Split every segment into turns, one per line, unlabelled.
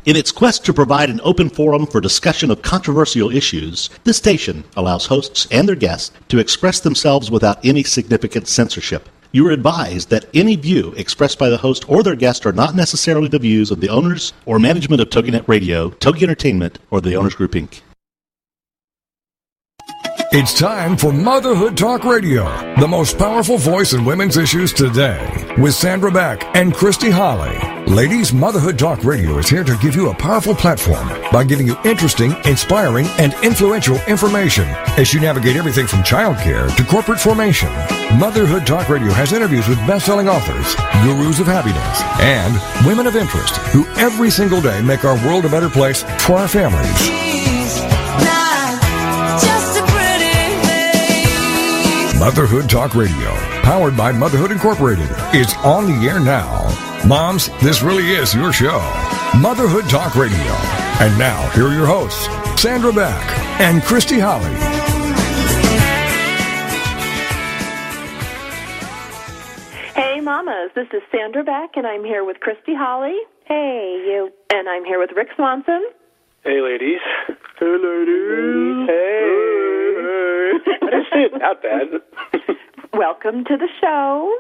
In its quest to provide an open forum for discussion of controversial issues, this station allows hosts and their guests to express themselves without any significant censorship. You are advised that any view expressed by the host or their guest are not necessarily the views of the owners or management of TogiNet Radio, Togi Entertainment, or the Owners Group, Inc.
It's time for Motherhood Talk Radio, the most powerful voice in women's issues today, with Sandra Beck and Christy Holly. Ladies, Motherhood Talk Radio is here to give you a powerful platform by giving you interesting, inspiring, and influential information as you navigate everything from childcare to corporate formation. Motherhood Talk Radio has interviews with best-selling authors, gurus of happiness, and women of interest who every single day make our world a better place for our families. Motherhood Talk Radio, powered by Motherhood Incorporated, is on the air now. Moms, this really is your show. Motherhood Talk Radio. And now, here are your hosts, Sandra Beck and Christy Holly.
Hey, mamas, this is Sandra Beck, and I'm here with Christy Holly.
Hey, you.
And I'm here with Rick Swanson.
Hey, ladies. Hey, ladies. Hey. I didn't say it that bad.
Welcome to the show.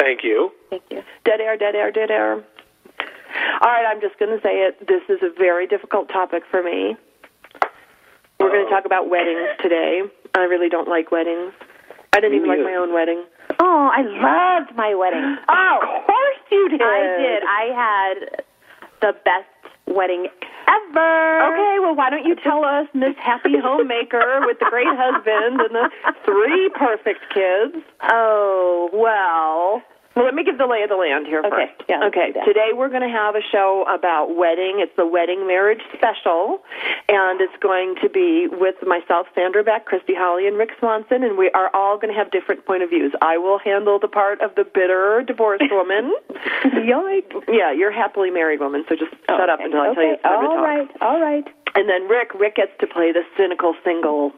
Thank you.
Thank you.
Dead air, dead air, dead air. All right, I'm just going to say it. This is a very difficult topic for me. We're going to talk about weddings today. I really don't like weddings. I didn't even like my own wedding.
Oh, I loved my wedding.
Oh, of course you did.
I did. I had the best wedding ever.
Okay, well, why don't you tell us, Miss Happy Homemaker with the great husband and the 3 perfect kids?
Oh, well.
Well, let me give the lay of the land here first.
Yeah,
okay, today we're going to have a show about wedding. It's the Wedding Marriage Special, and it's going to be with myself, Sandra Beck, Christy Holly, and Rick Swanson, and we are all going to have different point of views. I will handle the part of the bitter divorced woman.
Yoink.
Yeah, you're a happily married woman, so just shut up until I tell you it's time to talk.
All right.
And then Rick gets to play the cynical single.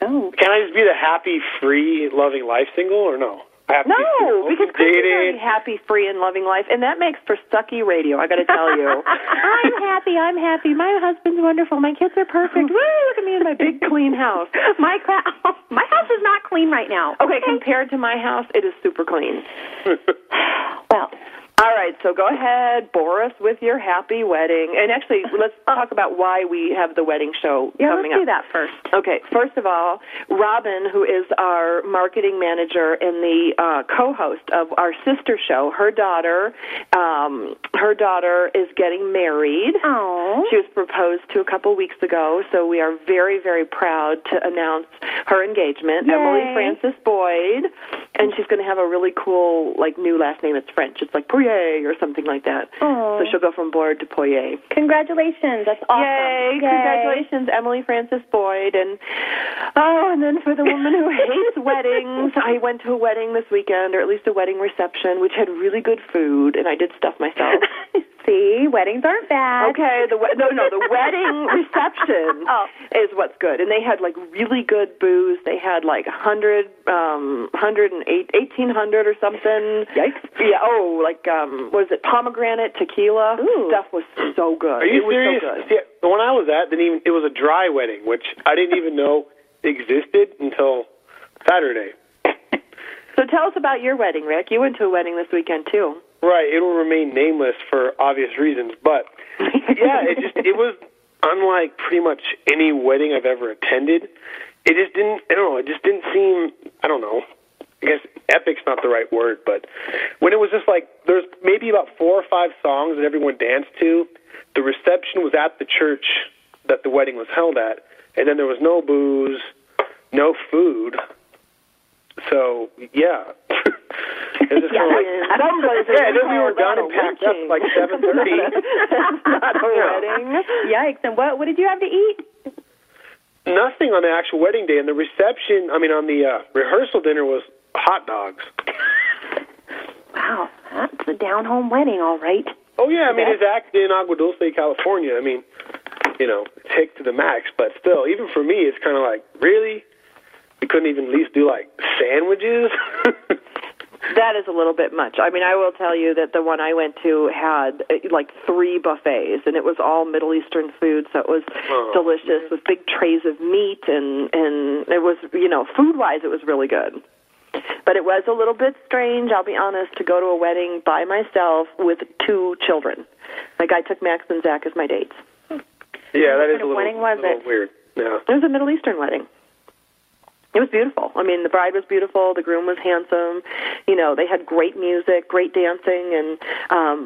Oh.
Can I just be the happy, free, loving life single, or no?
No, because Christy's very happy, free, and loving life, and that makes for sucky radio, I got to tell you.
I'm happy. My husband's wonderful. My kids are perfect.
Woo, look at me in my big, clean house.
My house is not clean right now.
Okay, compared to my house, it is super clean.
Well.
All right, so go ahead, bore us with your happy wedding. And actually, let's talk about why we have the wedding show coming up.
Let's do that first.
Okay, first of all, Robin, who is our marketing manager and the co-host of our sister show, her daughter is getting married.
Oh.
She was proposed to a couple weeks ago, so we are very, very proud to announce her engagement.
Yay.
Emily Frances Boyd, and she's going to have a really cool, new last name. It's French. It's like Poirier or something like that.
Oh.
So she'll go from Boyd to Poirier.
Congratulations. That's awesome.
Yay. Congratulations, Emily Frances Boyd. And then for the woman who hates weddings, I went to a wedding this weekend, or at least a wedding reception, which had really good food, and I did stuff myself.
See, weddings aren't bad.
Okay, the wedding reception is what's good. And they had, really good booze. They had, 100, 1,800 or something.
Yikes.
Yeah, what is it, pomegranate tequila?
Ooh.
Stuff was so good.
Are you serious?
So good.
See, the one I was at, it was a dry wedding, which I didn't even know existed until Saturday.
So tell us about your wedding, Rick. You went to a wedding this weekend, too.
Right, it will remain nameless for obvious reasons, but yeah, it was unlike pretty much any wedding I've ever attended. It just didn't seem, I don't know, I guess epic's not the right word, but when it was just there's maybe about 4 or 5 songs that everyone danced to, the reception was at the church that the wedding was held at, and then there was no booze, no food, so yeah. It was just and then we were done and packed up 7:30.
That's not a wedding.
Yikes! And what did you have to eat?
Nothing on the actual wedding day, and the reception. On the rehearsal dinner was hot dogs.
Wow, that's a down-home wedding, all right.
Oh yeah, it's actually in Agua Dulce, California. It's hick to the max, but still, even for me, it's kind of really. We couldn't even at least do sandwiches.
That is a little bit much. I mean, I will tell you that the one I went to had like 3 buffets, and it was all Middle Eastern food, so it was delicious with big trays of meat, and it was, food-wise, it was really good. But it was a little bit strange, I'll be honest, to go to a wedding by myself with 2 children. Like, I took Max and Zach as my dates.
Yeah, that is a
wedding was
little
it?
weird. Yeah.
It was a Middle Eastern wedding. It was beautiful. I mean, the bride was beautiful. The groom was handsome. They had great music, great dancing, and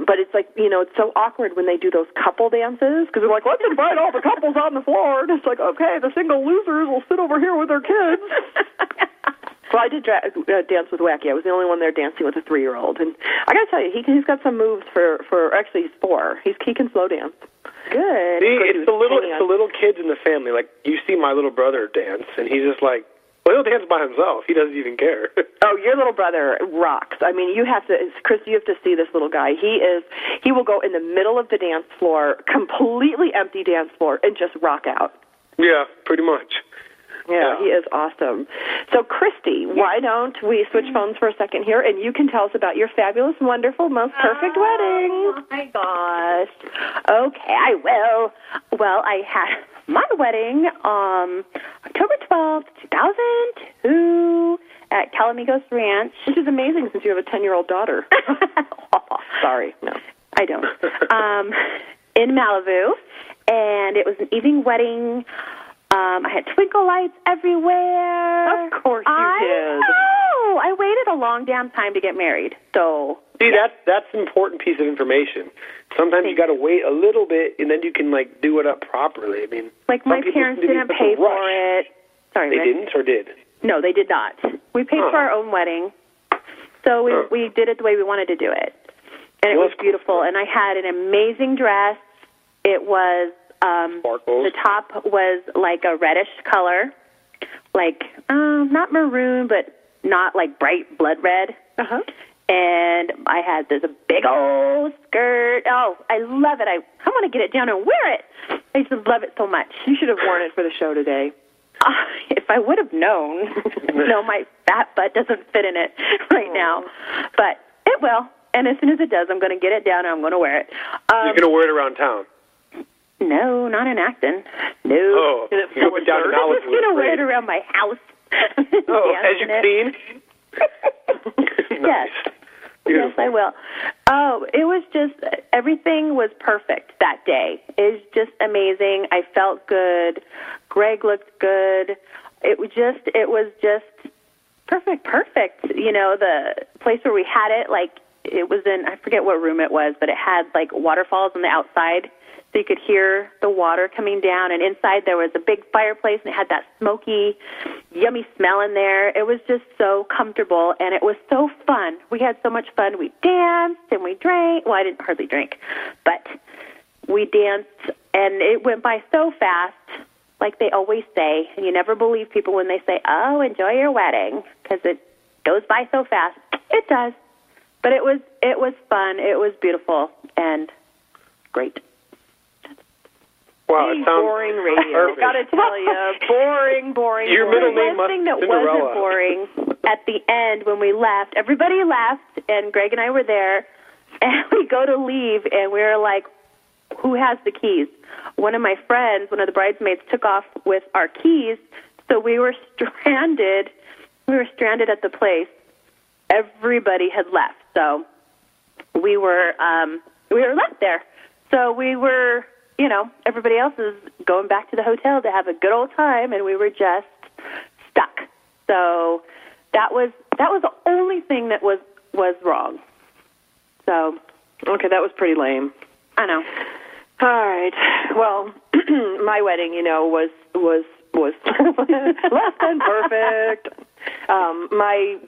but it's like, it's so awkward when they do those couple dances because they're like, let's invite all the couples on the floor, and it's like, okay, the single losers will sit over here with their kids. Well, I did dance with Wacky. I was the only one there dancing with a 3-year-old, and I got to tell you, he's got some moves for actually he's 4. He can slow dance. Good.
See, it's the little kids in the family. Like, you see my little brother dance, and he's just like, well, he'll dance by himself. He doesn't even care.
Oh, your little brother rocks. I mean, Chris, you have to see this little guy. He will go in the middle of the dance floor, completely empty dance floor, and just rock out.
Yeah, pretty much.
Yeah, he is awesome. So, Christy, why don't we switch phones for a second here, and you can tell us about your fabulous, wonderful, most perfect wedding.
Oh, my gosh. Okay, I will. Well, I had my wedding on October 12th, 2002 at Calamigos Ranch.
Which is amazing since you have a 10-year-old daughter. Sorry, no.
I don't. In Malibu, and it was an evening wedding. I had twinkle lights everywhere.
Of course you did.
Oh, I waited a long damn time to get married. So
see, that's an important piece of information. Sometimes you got to wait a little bit, and then you can do it up properly. I mean,
like my parents didn't pay for it. Sorry,
they
Rick.
didn't, or did?
No, they did not. We paid for our own wedding, so we did it the way we wanted to do it, and it was beautiful. And I had an amazing dress. It was.
Sparkles.
The top was like a reddish color, like not maroon, but not like bright blood red.
Uh-huh.
And I had this big old skirt. Oh, I love it. I want to get it down and wear it. I just love it so much.
You should have worn it for the show today.
If I would have known. No, my fat butt doesn't fit in it right now, but it will. And as soon as it does, I'm going to get it down and I'm going to wear it.
You're going to wear it around town?
No, not in Acton. No.
Oh, you went down to
I'm just going to wear it around my house.
Oh, as you've seen?
Nice. Yes. Beautiful. Yes, I will. Oh, it was just, everything was perfect that day. It was just amazing. I felt good. Greg looked good. It was just perfect. The place where we had it, it was in, I forget what room it was, but it had, waterfalls on the outside. So you could hear the water coming down, and inside there was a big fireplace, and it had that smoky, yummy smell in there. It was just so comfortable, and it was so fun. We had so much fun. We danced, and we drank. Well, I didn't hardly drink, but we danced, and it went by so fast, like they always say. And you never believe people when they say, oh, enjoy your wedding, because it goes by so fast. It does. But it was fun. It was beautiful and great.
Wow, it sounds
boring radio.
Perfect.
Got to tell you, boring.
Your middle name
One thing that
Cinderella.
wasn't boring at the end when we left, everybody left, and Greg and I were there, and we go to leave, and we were like, who has the keys? One of my friends, one of the bridesmaids, took off with our keys, so we were stranded. We were stranded at the place. Everybody had left, so we were left there. So we were. Everybody else is going back to the hotel to have a good old time, and we were just stuck. So that was the only thing that was wrong. So
okay, that was pretty lame.
I know.
All right. Well, my wedding, was less than perfect.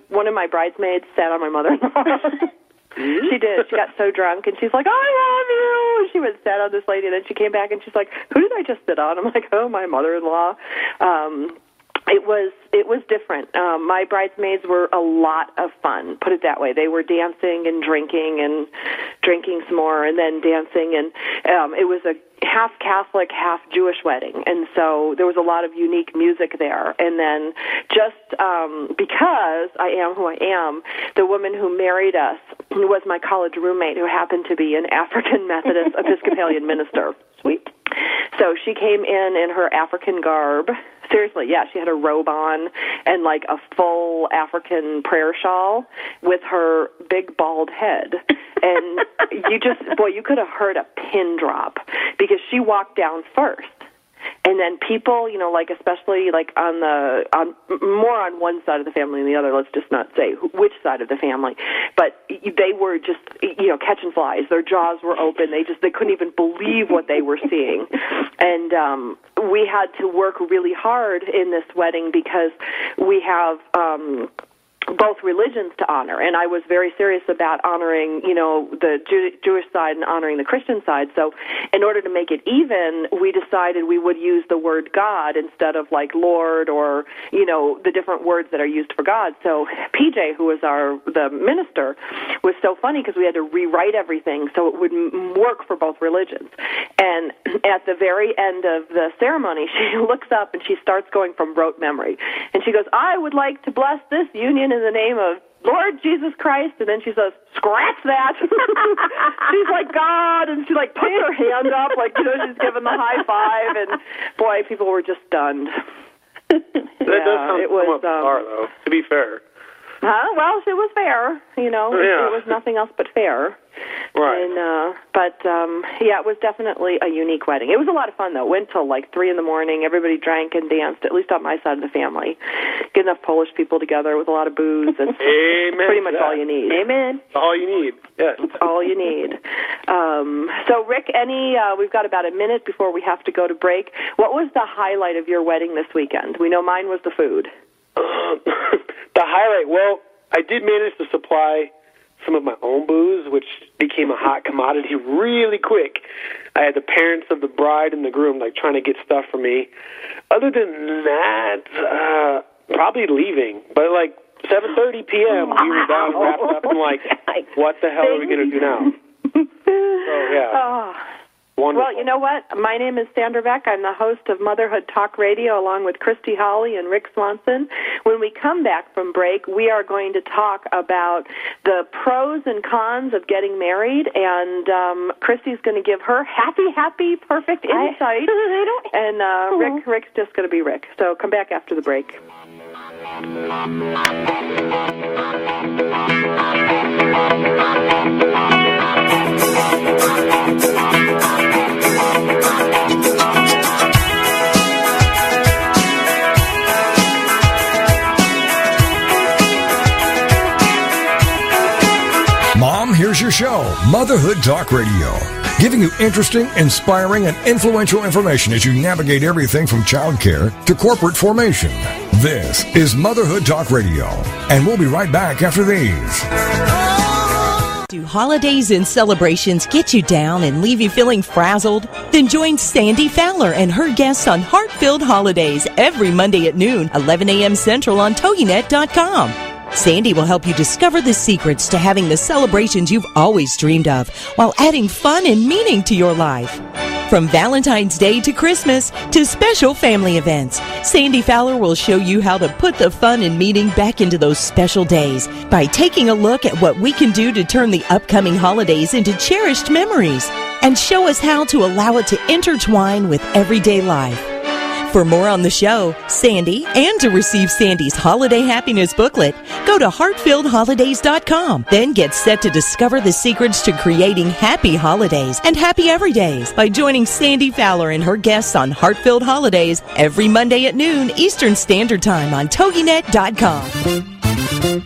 One of my bridesmaids sat on my mother-in-law. She did. She got so drunk, and she's like, I love you. And she went and sat on this lady, and then she came back, and she's like, who did I just sit on? I'm like, oh, my mother-in-law. It was different. My bridesmaids were a lot of fun, put it that way. They were dancing and drinking some more, and then dancing, and it was a half Catholic, half Jewish wedding, and so there was a lot of unique music there. And then just because I am who I am, the woman who married us was my college roommate, who happened to be an African Methodist Episcopalian minister. Sweet. So she came in her African garb. Seriously, yeah, she had a robe on and like a full African prayer shawl with her big bald head. And you could have heard a pin drop because she walked down first. And then people, like especially like more on one side of the family than the other, let's just not say which side of the family, but they were just, catching flies. Their jaws were open. They couldn't even believe what they were seeing. And we had to work really hard in this wedding because we have both religions to honor, and I was very serious about honoring, the Jewish side and honoring the Christian side. So in order to make it even, we decided we would use the word God instead of like Lord or, the different words that are used for God. So PJ, who was the minister, was so funny because we had to rewrite everything so it would work for both religions. And at the very end of the ceremony, she looks up and she starts going from rote memory. And she goes, I would like to bless this union in the name of Lord Jesus Christ. And then she says, scratch that. She's like, God. And she like puts her hand up like, she's giving the high five. And boy, people were just stunned.
That does sound somewhat bizarre, though, to be fair.
Well, it was fair, It was nothing else but fair.
Right.
And, it was definitely a unique wedding. It was a lot of fun, though. It went till like 3 a.m. Everybody drank and danced, at least on my side of the family. Get enough Polish people together with a lot of booze. And
Amen.
Pretty much all you need.
Amen.
All you need. Yes.
It's all you need. So, Rick, we've got about a minute before we have to go to break. What was the highlight of your wedding this weekend? We know mine was the food.
The highlight, well, I did manage to supply some of my own booze, which became a hot commodity really quick. I had the parents of the bride and the groom trying to get stuff for me. Other than that, probably leaving. But 7:30 p.m. we were done, wrapped up, and what the hell are we going to do now? So, yeah. Wonderful.
Well, you know what? My name is Sandra Beck. I'm the host of Motherhood Talk Radio along with Christy Holly and Rick Swanson. When we come back from break, we are going to talk about the pros and cons of getting married, and Christy's going to give her happy, perfect insight. And Rick's just going to be Rick. So come back after the break.
Mom, here's your show, Motherhood Talk Radio, giving you interesting, inspiring, and influential information as you navigate everything from childcare to corporate formation. This is Motherhood Talk Radio, and we'll be right back after these.
Do holidays and celebrations get you down and leave you feeling frazzled? Then join Sandy Fowler and her guests on Heart-Filled Holidays every Monday at noon, 11 a.m. Central on TogiNet.com. Sandy will help you discover the secrets to having the celebrations you've always dreamed of while adding fun and meaning to your life. From Valentine's Day to Christmas to special family events, Sandy Fowler will show you how to put the fun and meaning back into those special days by taking a look at what we can do to turn the upcoming holidays into cherished memories and show us how to allow it to intertwine with everyday life. For more on the show, Sandy, and to receive Sandy's Holiday Happiness booklet, go to heartfilledholidays.com. Then get set to discover the secrets to creating happy holidays and happy everydays by joining Sandy Fowler and her guests on Heart-Filled Holidays every Monday at noon Eastern Standard Time on TogiNet.com.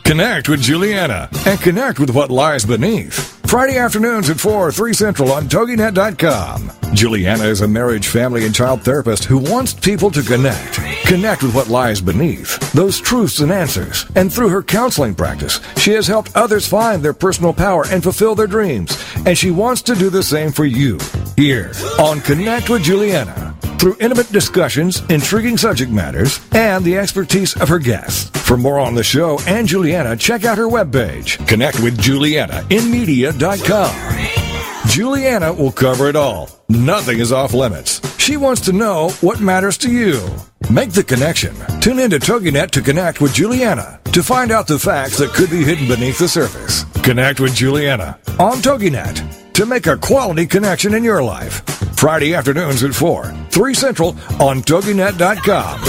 Connect with Juliana and connect with what lies beneath. Friday afternoons at 4, 3 Central on TogiNet.com. Juliana is a marriage, family, and child therapist who wants people to connect. Connect with what lies beneath, those truths and answers. And through her counseling practice, she has helped others find their personal power and fulfill their dreams. And she wants to do the same for you. Here on Connect with Juliana. through intimate discussions, intriguing subject matters, and the expertise of her guests. For more on the show and Juliana, check out her webpage. Connect with JulianaInMedia.com. Juliana will cover it all. Nothing is off limits. She wants to know what matters to you. Make the connection. Tune in to TogiNet to connect with Juliana to find out the facts that could be hidden beneath the surface. Connect with Juliana on TogiNet to make a quality connection in your life. Friday afternoons at 4, 3 Central on TogiNet.com.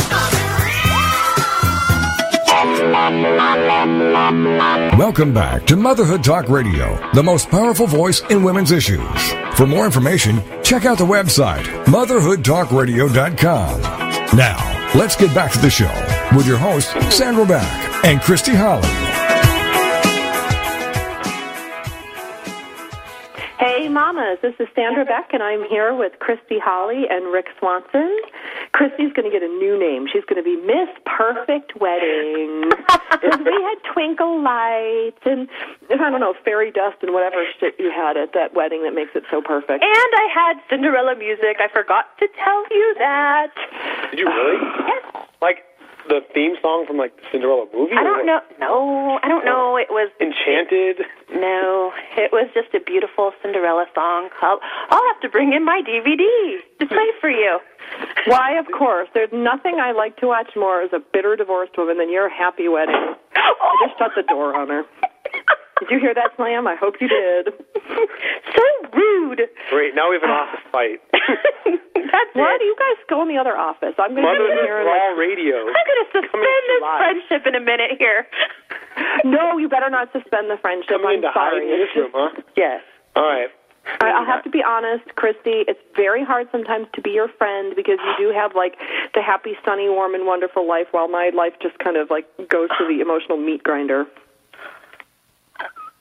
Welcome back to Motherhood Talk Radio, the most powerful voice in women's issues. For more information, check out the website, motherhoodtalkradio.com. Now, let's get back to the show with your hosts, Sandra Beck and Christy Holly.
Hey, mamas, this is Sandra Beck, and I'm here with Christy Holly and Rick Swanson. Christy's going to get a new name. She's going to be Miss Perfect Wedding. Because we had twinkle lights and, I don't know, fairy dust and whatever shit you had at that wedding that makes it so perfect.
And I had Cinderella music. I forgot to tell you that.
Did you really?
Yes.
Like the theme song from like the Cinderella movie?
I don't know. No, I don't know. It was
Enchanted.
No, it was just a beautiful Cinderella song. I'll have to bring in my DVD to play for you.
Why, of course. There's nothing I like to watch more as a bitter divorced woman than your happy wedding. I just shut the door on her. Did you hear that slam? I hope you did.
So rude.
Great, now we have an office fight.
That's
Why
it.
do you guys go in the other office? I'm going to
Motherhood
sit here and...
Raw Radio.
I'm going to suspend this friendship in a minute here.
No, you better not suspend the friendship.
Coming
I'm
into hiding in
sorry.
this room, huh?
Yes.
All right.
I'll have to be honest, Christy, it's very hard sometimes to be your friend because you do have, like, the happy, sunny, warm, and wonderful life while my life just kind of, like, goes to the emotional meat grinder.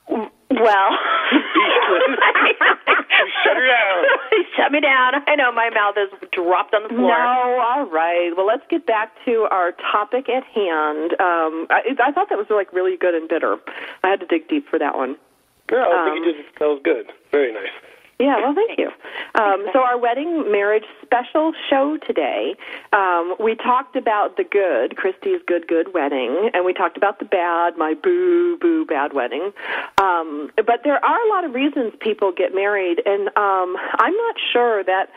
Well,
shut her down.
Shut me down. I know my mouth is dropped on the floor.
No, all right. Well, let's get back to our topic at hand. I thought that was, like, really good and bitter. I had to dig deep for that one.
No, I think you did. That was good. Very nice.
Yeah, well, thank you. So our wedding marriage special show today, we talked about the good, Christy's good wedding, and we talked about the bad, my boo bad wedding. But there are a lot of reasons people get married, and I'm not sure that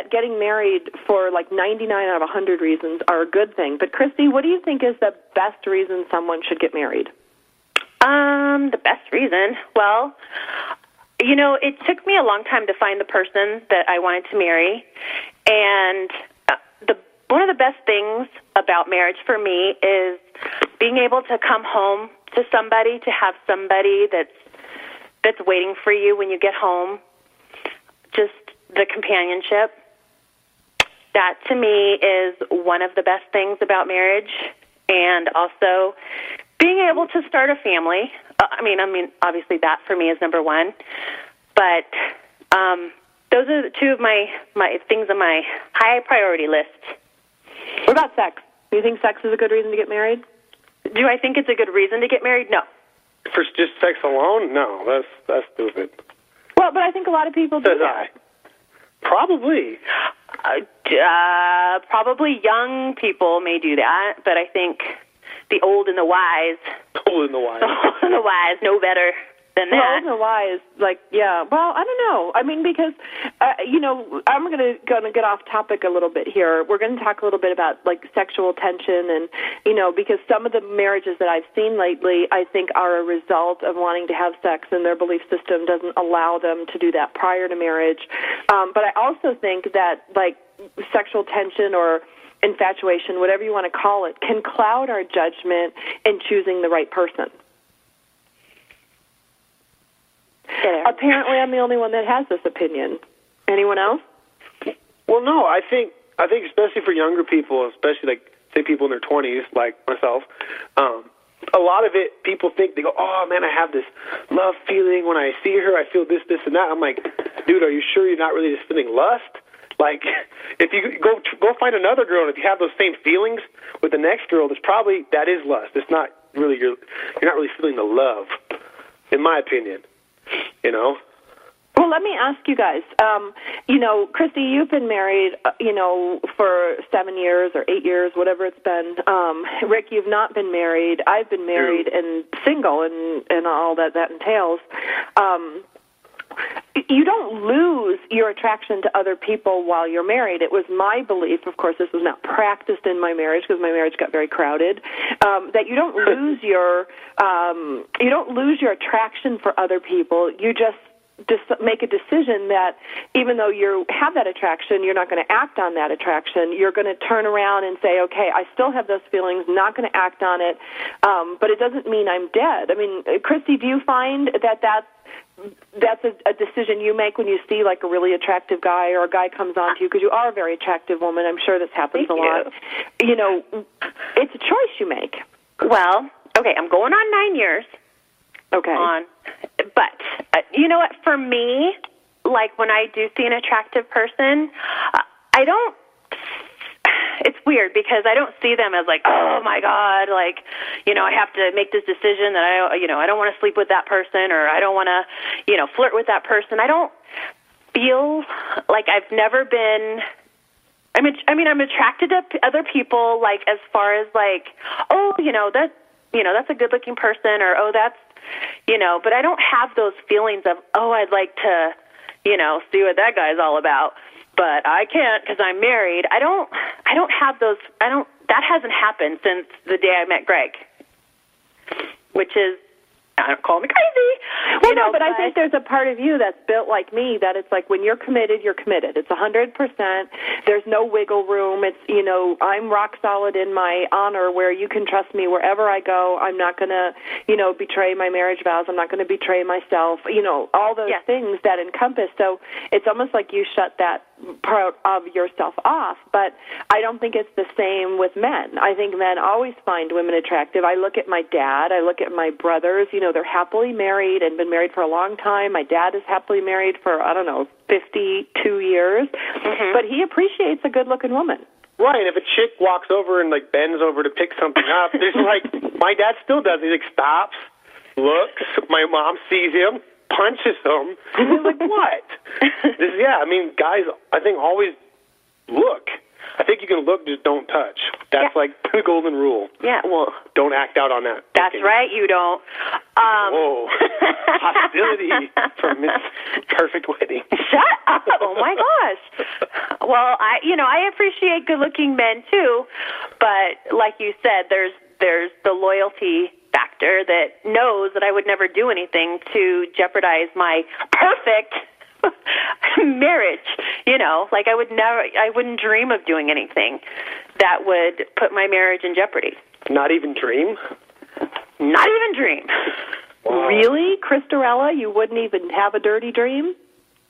getting married for like 99 out of 100 reasons are a good thing. But Christy, what do you think is the best reason someone should get married?
The best reason? Well, you know, it took me a long time to find the person that I wanted to marry, and one of the best things about marriage for me is being able to come home to somebody, to have somebody that's waiting for you when you get home. Just the companionship. That to me is one of the best things about marriage, and also being able to start a family. I mean, obviously that for me is number one. But those are the two of my things on my high priority list.
What about sex? Do you think sex is a good reason to get married?
Do I think it's a good reason to get married? No.
For just sex alone? No, that's stupid.
Well, but I think a lot of people do that.
Probably.
Probably young people may do that, but I think the old and the wise.
Old and the wise.
The old and the wise know better than that.
The old and the wise, like, yeah. Well, I don't know. I mean, because, you know, I'm going to get off topic a little bit here. We're going to talk a little bit about, like, sexual tension and, you know, because some of the marriages that I've seen lately, I think, are a result of wanting to have sex, and their belief system doesn't allow them to do that prior to marriage. But I also think that, like, sexual tension or infatuation, whatever you want to call it, can cloud our judgment in choosing the right person. Apparently, I'm the only one that has this opinion. Anyone else?
Well, no, I think especially for younger people, especially like say people in their 20s, like myself, a lot of it, people think, they go, oh man, I have this love feeling when I see her. I feel this, and that. I'm like, dude, are you sure you're not really just feeling lust? Like, if you go find another girl, and if you have those same feelings with the next girl, that is lust. It's not really you're not really feeling the love, in my opinion. You know.
Well, let me ask you guys, Christy, you've been married, for 7 years or 8 years, whatever it's been. Rick, you've not been married. I've been married and single and all that entails. You don't lose your attraction to other people while you're married. It was my belief, of course, this was not practiced in my marriage because my marriage got very crowded, that you don't lose your attraction for other people. You just make a decision that even though you have that attraction, you're not going to act on that attraction. You're going to turn around and say, okay, I still have those feelings, not going to act on it, but it doesn't mean I'm dead. I mean, Christy, do you find that that's a decision you make when you see like a really attractive guy or a guy comes on to you, because you are a very attractive woman? I'm sure this happens a lot. It's a choice you make.
Well, okay, I'm going on 9 years.
Okay.
But you know what? For me, like when I do see an attractive person, I don't. It's weird because I don't see them as like, oh my God, like, I have to make this decision that I don't want to sleep with that person, or I don't want to, flirt with that person. I don't feel like I've never been. I'm attracted to other people, like as far as like, oh, that's a good-looking person, or oh, that's. But I don't have those feelings of, oh, I'd like to, see what that guy's all about, but I can't because I'm married. I don't have those. That hasn't happened since the day I met Greg, which is, I don't call me crazy.
Well, no, but I think there's a part of you that's built like me, that it's like when you're committed, you're committed. It's 100%. There's no wiggle room. It's, I'm rock solid in my honor where you can trust me wherever I go. I'm not going to, betray my marriage vows. I'm not going to betray myself. All those things that encompass. So it's almost like you shut that part of yourself off. But I don't think it's the same with men. I think men always find women attractive. I look at my dad. I look at my brothers. They're happily married and been married for a long time. My dad is happily married for, 52 years. Mm-hmm. But he appreciates a good-looking woman.
Right, and if a chick walks over and, like, bends over to pick something up, there's, like, my dad still does. He, like, stops, looks, my mom sees him, punches him, and he's like, what? Guys, I think, always look. I think you can look, just don't touch. That's like the golden rule.
Yeah, well.
Don't act out on that.
That's right, you don't.
Whoa. Hostility from Miss Perfect Wedding.
Shut up. Oh, my gosh. Well, I appreciate good-looking men, too. But like you said, there's the loyalty factor that knows that I would never do anything to jeopardize my perfect marriage, like I wouldn't dream of doing anything that would put my marriage in jeopardy.
Not even dream?
Not even dream.
Wow. Really? Christorella, you wouldn't even have a dirty dream?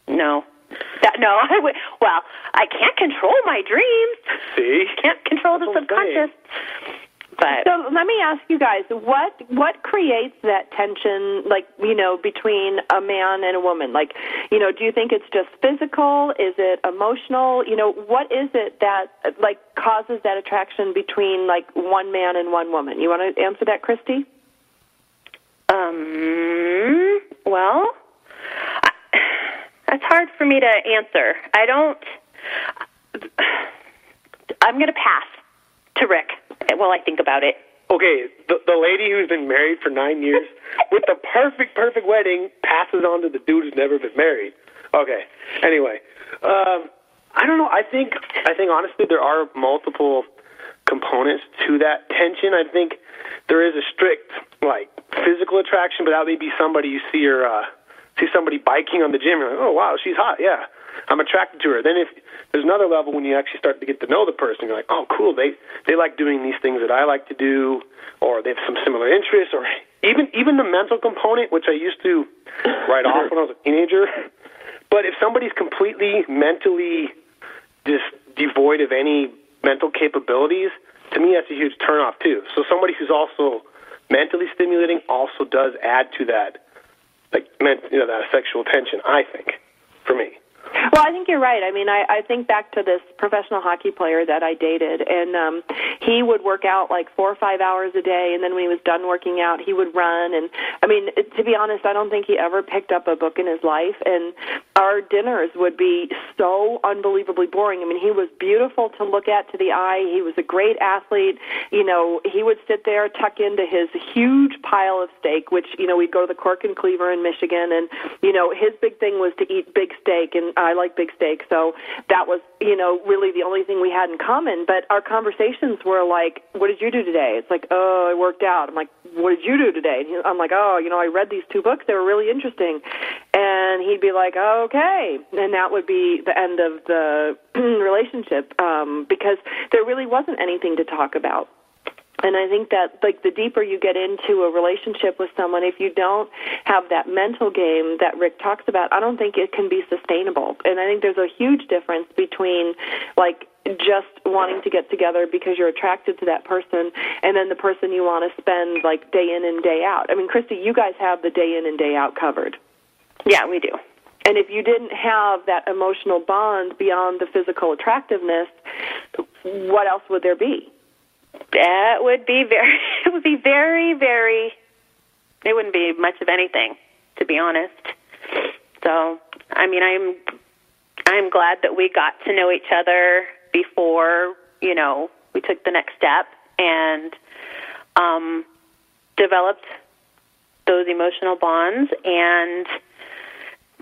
No. I would. Well, I can't control my dreams.
See?
Can't control the subconscious. But
so let me ask you guys, what creates that tension, like, between a man and a woman? Like, do you think it's just physical? Is it emotional? What is it that, like, causes that attraction between, like, one man and one woman? You want to answer that, Christy?
Well, that's hard for me to answer. I'm going to pass to Rick while I think about it.
Okay, the lady who's been married for 9 years with the perfect wedding passes on to the dude who's never been married. Okay. Anyway, I don't know. I think honestly there are multiple components to that tension. I think there is a strict like physical attraction, but that may be somebody you see somebody biking on the gym. You're like, oh wow, she's hot. Yeah, I'm attracted to her. Then if there's another level when you actually start to get to know the person, you're like, oh cool, they like doing these things that I like to do, or they have some similar interests, or even the mental component, which I used to write off when I was a teenager. But if somebody's completely mentally just devoid of any mental capabilities, to me that's a huge turnoff too. So somebody who's also mentally stimulating also does add to that, like that sexual tension, I think, for me.
Well, I think you're right. I mean, I think back to this professional hockey player that I dated, and he would work out like 4 or 5 hours a day, and then when he was done working out, he would run. And I mean, to be honest, I don't think he ever picked up a book in his life, and our dinners would be so unbelievably boring. I mean, he was beautiful to look at to the eye. He was a great athlete. You know, he would sit there, tuck into his huge pile of steak, which, you know, we'd go to the Cork and Cleaver in Michigan, and, you know, his big thing was to eat big steak, and I like big steak, so that was, you know, really the only thing we had in common. But our conversations were like, what did you do today? It's like, oh, I worked out. I'm like, what did you do today? And I'm like, oh, you know, I read these 2 books. They were really interesting. And he'd be like, oh, okay. And that would be the end of the relationship, because there really wasn't anything to talk about. And I think that, like, the deeper you get into a relationship with someone, if you don't have that mental game that Rick talks about, I don't think it can be sustainable. And I think there's a huge difference between, like, just wanting to get together because you're attracted to that person, and then the person you want to spend, like, day in and day out. I mean, Christy, you guys have the day in and day out covered.
Yeah, we do.
And if you didn't have that emotional bond beyond the physical attractiveness, what else would there be?
That would be it would be very, it wouldn't be much of anything, to be honest. So, I mean, I'm glad that we got to know each other before, you know, we took the next step and developed those emotional bonds and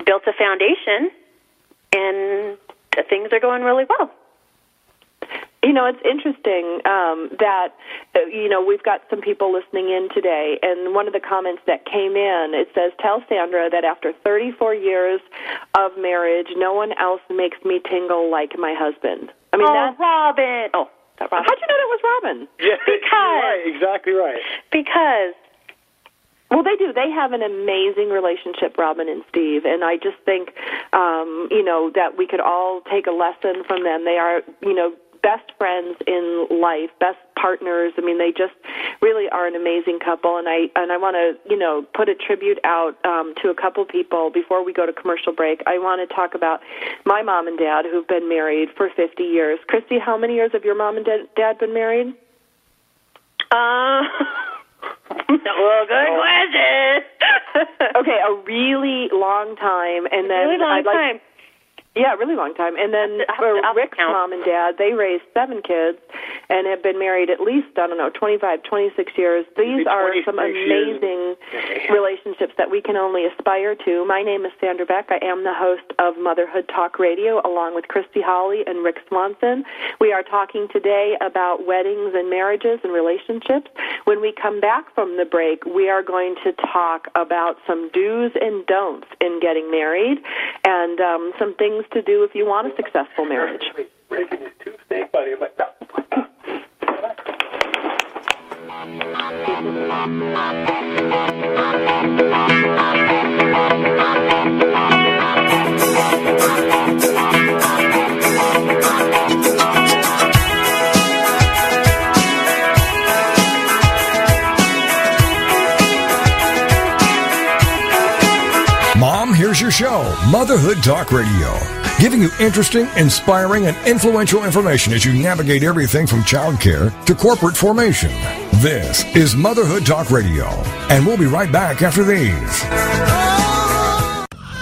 built a foundation, and things are going really well.
You know, it's interesting that, you know, we've got some people listening in today, and one of the comments that came in, it says, tell Sandra that after 34 years of marriage, no one else makes me tingle like my husband. I mean, that's
Robin. Oh, is that Robin?
How'd you know that was Robin?
Yeah, you're right, exactly right.
Because...
Well, they do. They have an amazing relationship, Robin and Steve, and I just think, you know, that we could all take a lesson from them. They are, you know, best friends in life, best partners. I mean, they just really are an amazing couple, and I want to, you know, put a tribute out to a couple people before we go to commercial break. I want to talk about my mom and dad who've been married for 50 years. Christy, how many years have your mom and dad been married?
Well, good question.
Okay, a really long time, and then
really long time.
Yeah, really long time. And then for Rick's mom and dad, they raised 7 kids and have been married at least, 25, 26 years. These are some amazing relationships that we can only aspire to. My name is Sandra Beck. I am the host of Motherhood Talk Radio, along with Christy Holly and Rick Swanson. We are talking today about weddings and marriages and relationships. When we come back from the break, we are going to talk about some do's and don'ts in getting married, and some things to do if you want a successful marriage.
Mom, here's your show, Motherhood Talk Radio, giving you interesting, inspiring, and influential information as you navigate everything from childcare to corporate formation. This is Motherhood Talk Radio, and we'll be right back after these.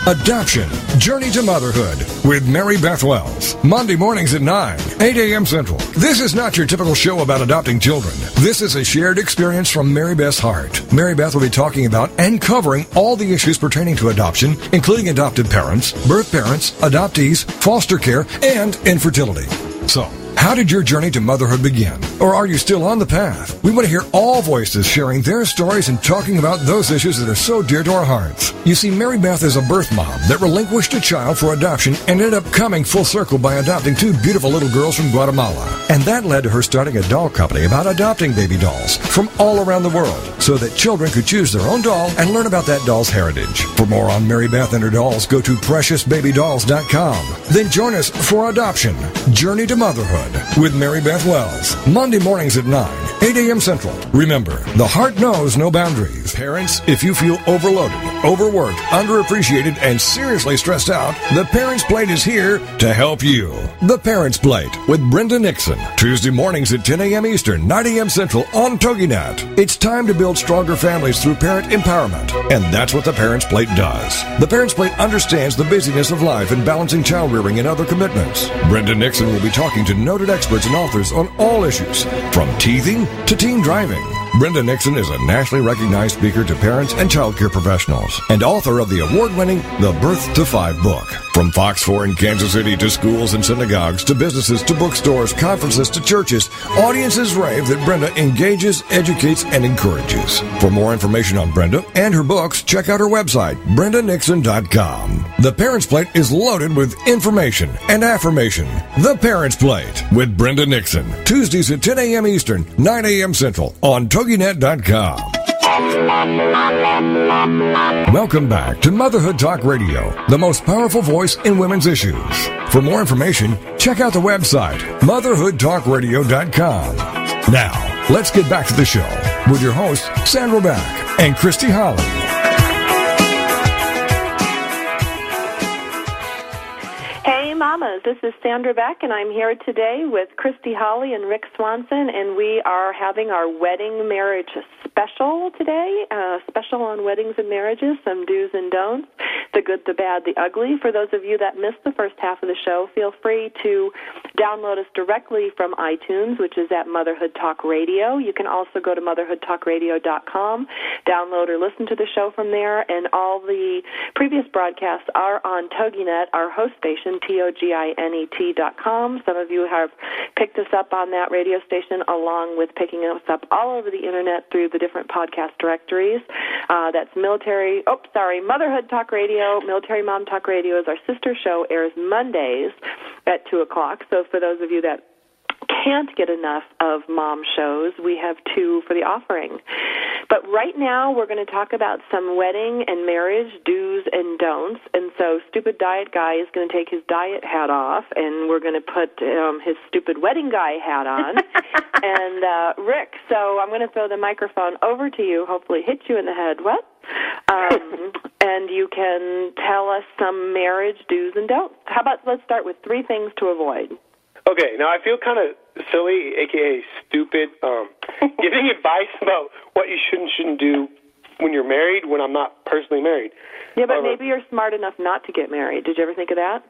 Adoption, Journey to Motherhood with Mary Beth Wells. Monday mornings at 9, 8 a.m. Central. This is not your typical show about adopting children. This is a shared experience from Mary Beth's heart. Mary Beth will be talking about and covering all the issues pertaining to adoption, including adopted parents, birth parents, adoptees, foster care, and infertility. So, how did your journey to motherhood begin? Or are you still on the path? We want to hear all voices sharing their stories and talking about those issues that are so dear to our hearts. You see, Mary Beth is a birth mom that relinquished a child for adoption and ended up coming full circle by adopting 2 beautiful little girls from Guatemala. And that led to her starting a doll company about adopting baby dolls from all around the world so that children could choose their own doll and learn about that doll's heritage. For more on Mary Beth and her dolls, go to preciousbabydolls.com. Then join us for Adoption, Journey to Motherhood with Mary Beth Wells, Monday mornings at 9, 8 a.m. Central. Remember, the heart knows no boundaries. Parents, if you feel overloaded, overworked, underappreciated, and seriously stressed out, The Parents Plate is here to help you. The Parents Plate with Brenda Nixon. Tuesday mornings at 10 a.m. Eastern, 9 a.m. Central on TogiNet. It's time to build stronger families through parent empowerment. And that's what The Parents Plate does. The Parents Plate understands the busyness of life and balancing child rearing and other commitments. Brenda Nixon will be talking to noted experts and authors on all issues, from teething to teen driving. Brenda Nixon is a nationally recognized speaker to parents and child care professionals and author of the award-winning The Birth to 5 book. From Fox 4 in Kansas City to schools and synagogues to businesses to bookstores, conferences to churches, audiences rave that Brenda engages, educates, and encourages. For more information on Brenda and her books, check out her website, BrendaNixon.com. The Parents Plate is loaded with information and affirmation. The Parents Plate with Brenda Nixon. Tuesdays at 10 a.m. Eastern, 9 a.m. Central on TogiNet.com. Welcome back to Motherhood Talk Radio, the most powerful voice in women's issues. For more information, check out the website, motherhoodtalkradio.com. Now, let's get back to the show with your hosts, Sandra Beck and Christy Holly.
Hey, mamas, this is Sandra Beck, and I'm here today with Christy Holly and Rick Swanson, and we are having our wedding marriage special today, special on weddings and marriages, some do's and don'ts, the good, the bad, the ugly. For those of you that missed the first half of the show, feel free to download us directly from iTunes, which is at Motherhood Talk Radio. You can also go to motherhoodtalkradio.com, download or listen to the show from there, and all the previous broadcasts are on TogiNet, our host station, TogiNet.com. Some of you have picked us up on that radio station, along with picking us up all over the Internet through the different podcast directories. That's Motherhood Talk Radio. Military Mom Talk Radio is our sister show, airs Mondays at 2 o'clock. So for those of you that can't get enough of mom shows, we have 2 for the offering. But right now we're going to talk about some wedding and marriage do's and don'ts. And so Stupid Diet Guy is going to take his diet hat off, and we're going to put his Stupid Wedding Guy hat on. And Rick, so I'm going to throw the microphone over to you, hopefully hit you in the head. What? And you can tell us some marriage do's and don'ts. How about let's start with 3 things to avoid.
Okay, now I feel kind of silly, a.k.a. stupid, giving advice about what you shouldn't do when you're married when I'm not personally married.
Yeah, but maybe you're smart enough not to get married. Did you ever think of that?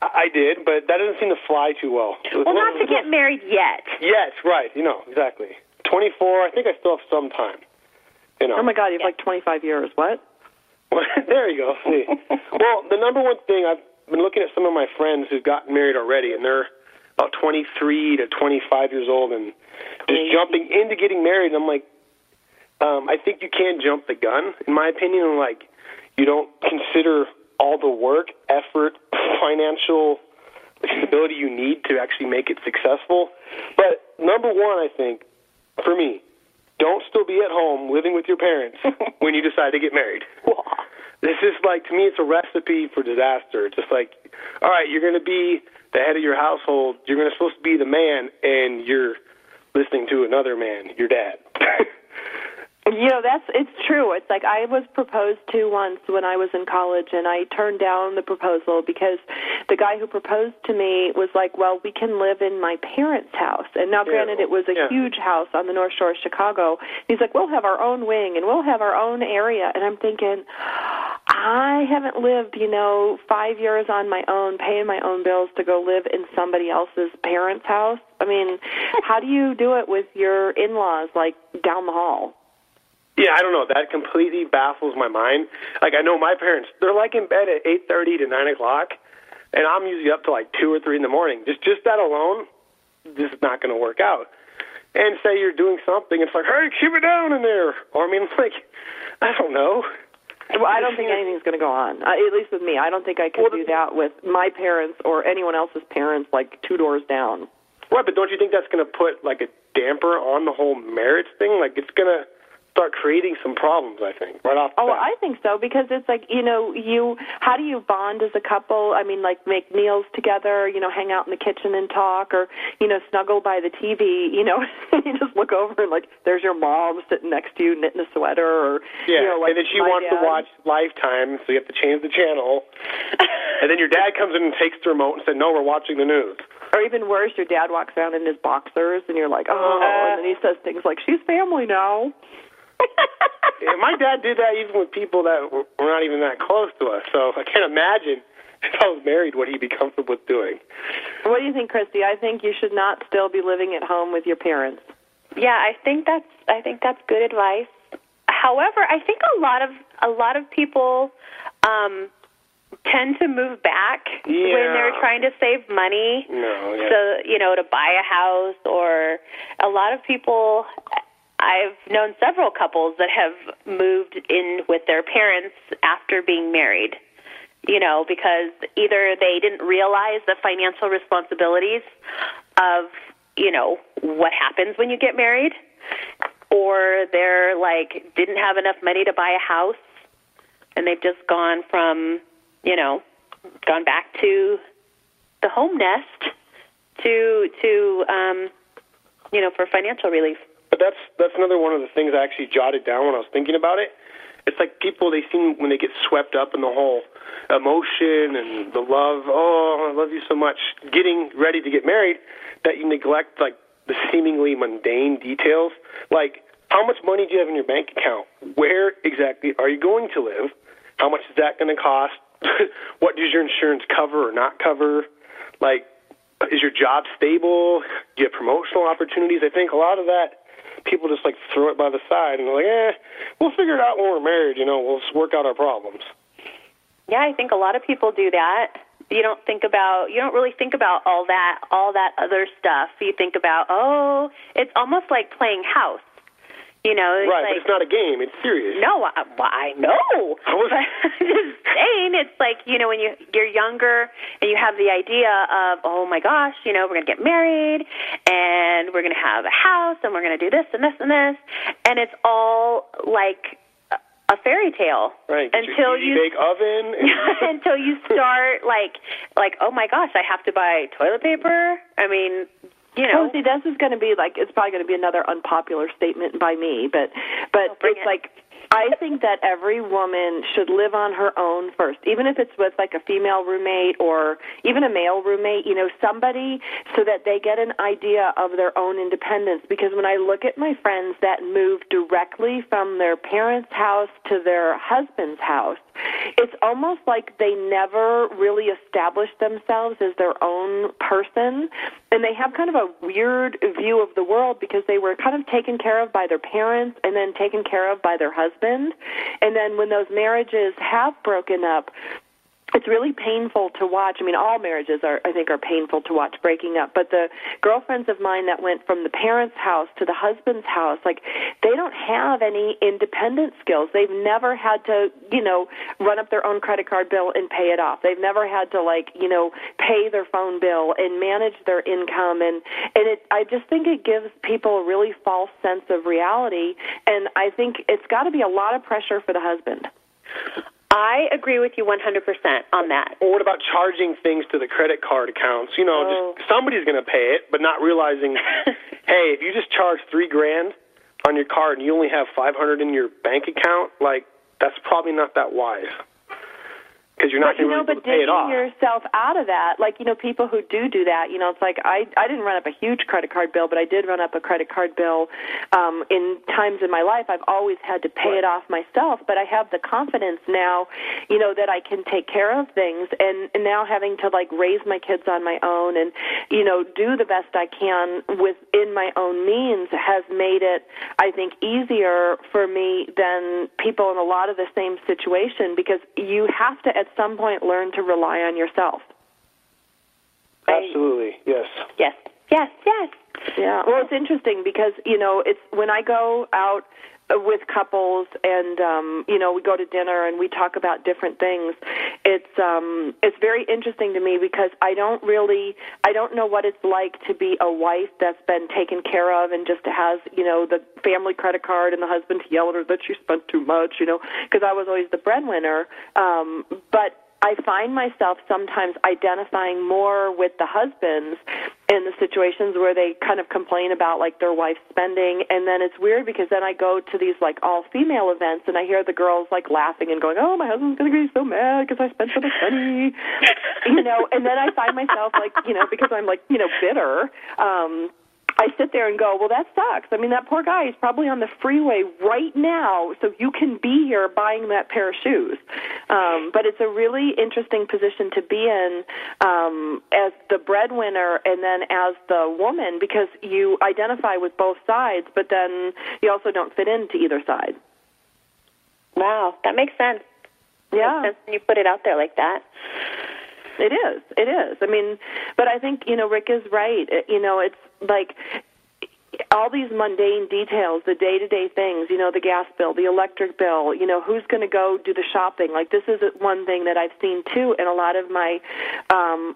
I did, but that doesn't seem to fly too well.
Well, not to get married yet.
Yes, right, exactly. 24, I think I still have some time.
Oh, my God, you have like 25 years. What?
Well, there you go. See. Well, the number one thing, I've been looking at some of my friends who've gotten married already, and they're about 23 to 25 years old, and just jumping into getting married. And I'm like, I think you can't jump the gun, in my opinion. And like, you don't consider all the work, effort, financial stability you need to actually make it successful. But number one, I think, for me, don't still be at home living with your parents when you decide to get married. This is like, to me, it's a recipe for disaster. It's just like, all right, you're going to be the head of your household. You're supposed to be the man, and you're listening to another man, your dad.
It's true. It's like I was proposed to once when I was in college, and I turned down the proposal because the guy who proposed to me was like, well, we can live in my parents' house. And now, granted, it was a huge house on the North Shore of Chicago. He's like, we'll have our own wing, and we'll have our own area. And I'm thinking, I haven't lived, 5 years on my own, paying my own bills to go live in somebody else's parents' house. I mean, how do you do it with your in-laws, like, down the hall?
Yeah, I don't know. That completely baffles my mind. Like, I know my parents, they're like in bed at 8:30 to 9 o'clock, and I'm usually up to like 2 or 3 in the morning. Just that alone, this is not going to work out. And say you're doing something, it's like, hey, keep it down in there. Or, I mean, like, I don't know.
Well, I don't think anything's going to go on, at least with me. I don't think I could do that with my parents or anyone else's parents, like 2 doors down.
Right, but don't you think that's going to put, like, a damper on the whole marriage thing? Like, it's going to start creating some problems, I think, right off the bat.
I think so, because it's like, how do you bond as a couple? I mean, like, make meals together, hang out in the kitchen and talk, or, snuggle by the TV, you just look over and, like, there's your mom sitting next to you knitting a sweater, or,
and then she wants to watch Lifetime, so you have to change the channel. And then your dad comes in and takes the remote and said, no, we're watching the news.
Or even worse, your dad walks around in his boxers, and you're like, and then he says things like, she's family now.
Yeah, my dad did that even with people that were not even that close to us, so I can't imagine if I was married what he'd be comfortable with doing.
What do you think, Christy? I think you should not still be living at home with your parents.
Yeah, I think that's good advice. However, I think a lot of people tend to move back when they're trying to save money. So, to buy a house, or a lot of people. I've known several couples that have moved in with their parents after being married, because either they didn't realize the financial responsibilities of, what happens when you get married, or they're like, didn't have enough money to buy a house, and they've just gone from, gone back to the home nest to for financial relief.
But that's another one of the things I actually jotted down when I was thinking about it. It's like people, they seem, when they get swept up in the whole emotion and the love, I love you so much, getting ready to get married, that you neglect, like, the seemingly mundane details. Like, how much money do you have in your bank account? Where exactly are you going to live? How much is that going to cost? What does your insurance cover or not cover? Like, is your job stable? Do you have promotional opportunities? I think a lot of that, people just, like, throw it by the side, and they're like, we'll figure it out when we're married, we'll just work out our problems.
Yeah, I think a lot of people do that. You don't really think about all that other stuff. You think about, it's almost like playing house. Right,
like, but it's not a game. It's serious.
No, I know. I'm just saying, it's like, when you're younger and you have the idea of, oh, my gosh, we're going to get married and we're going to have a house and we're going to do this and this and this. And it's all like a fairy tale.
Right.
Until you
bake oven.
Until you start like, oh, my gosh, I have to buy toilet paper. I mean...
see, this is going to be like, it's probably going to be another unpopular statement by me, but it's like, I think that every woman should live on her own first, even if it's with like a female roommate or even a male roommate, somebody, so that they get an idea of their own independence. Because when I look at my friends that move directly from their parents' house to their husband's house, it's almost like they never really established themselves as their own person, and they have kind of a weird view of the world because they were kind of taken care of by their parents and then taken care of by their husband. And then when those marriages have broken up, it's really painful to watch. I mean, all marriages are painful to watch breaking up. But the girlfriends of mine that went from the parents' house to the husband's house, like, they don't have any independent skills. They've never had to, run up their own credit card bill and pay it off. They've never had to, pay their phone bill and manage their income. And I just think it gives people a really false sense of reality. And I think it's got to be a lot of pressure for the husband.
I agree with you 100% on that.
Or what about charging things to the credit card accounts? Just somebody's going to pay it, but not realizing, hey, if you just charge $3,000 on your card and you only have $500 in your bank account, like, that's probably not that wise. Because you're not going to be able to pay it off.
But yourself out of that, people who do that, it's like I didn't run up a huge credit card bill, but I did run up a credit card bill in times in my life. I've always had to pay it off myself, but I have the confidence now, that I can take care of things, and now having to, raise my kids on my own and, do the best I can within my own means has made it, I think, easier for me than people in a lot of the same situation, because you have to, at some point, learn to rely on yourself.
Absolutely, yes.
Yes.
Yeah, well, it's interesting because, it's when I go out with couples and, we go to dinner and we talk about different things, it's very interesting to me because I don't know what it's like to be a wife that's been taken care of and just has, the family credit card and the husband to yell at her that she spent too much, because I was always the breadwinner. But I find myself sometimes identifying more with the husbands in the situations where they kind of complain about, like, their wife's spending. And then it's weird because then I go to these, like, all-female events and I hear the girls, like, laughing and going, oh, my husband's going to be so mad because I spent so much money. And then I find myself, like, because I'm, like, bitter, I sit there and go, well, that sucks. I mean, that poor guy is probably on the freeway right now, so you can be here buying that pair of shoes. But it's a really interesting position to be in as the breadwinner and then as the woman, because you identify with both sides, but then you also don't fit into either side.
Wow, that makes sense.
Yeah.
Makes sense when you put it out there like that.
It is. I mean, but I think, Rick is right. It's like all these mundane details, the day-to-day things, the gas bill, the electric bill, who's going to go do the shopping. Like, this is one thing that I've seen, too, in a lot of my